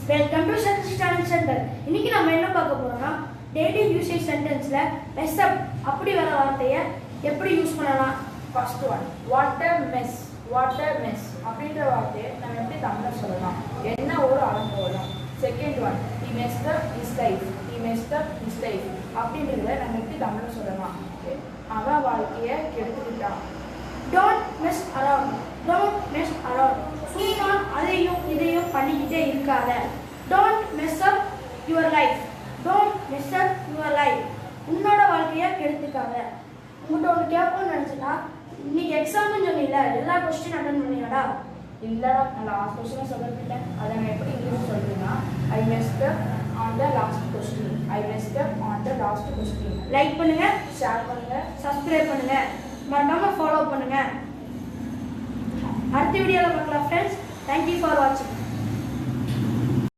Welcome to Shakti study center. இன்னைக்கு நம்ம என்ன பார்க்க போறோம்னா டெய்லி யூசேஜ் சென்டென்ஸ்ல மெஸ் அப் அப்படி வர வார்த்தையை எப்படி யூஸ் பண்ணலாம். ஃபர்ஸ்ட் ஒன் வாட்டர் மெஸ் அப்படின்ற வார்த்தையை நம்ம எப்படி தமிழில் சொல்லலாம், என்ன ஒரு அலங்கோலம். Second one he messed up his life அப்படின்றத நம்ம எப்படி தமிழில் சொல்லலாம், அவன் வாழ்க்கையை கெடுத்துக்கிட்டான். டோன்ட் மெஸ் அரவுண்ட் சும்மா அதையும் இதையும் பண்ணிக்கிட்டே இருக்காத. Don't mess up your life உன்னோட வாழ்க்கையை கெடுத்துக்காத. உங்கள்கிட்ட ஒன்று கேட்போம்னு நினச்சினா இன்னைக்கு எக்ஸாம்னு சொன்னீங்கள, எல்லா கொஸ்டின் அட்டன் பண்ணீங்கடா? இல்லைடா, நான் லாஸ்ட் கொஸ்டினை சொல்லிட்டேன். அதை நான் எப்படி இங்கிலீஷ் சொல்றேன்னா I messed up on the last question. Like பண்ணுங்க, ஷேர் பண்ணுங்க, சப்ஸ்கிரைப் பண்ணுங்க, மறக்காம ஃபாலோ பண்ணுங்க. அடுத்த வீடியோவில் பார்க்கலாம் ஃப்ரெண்ட்ஸ். தேங்க்யூ ஃபார் வாட்சிங்.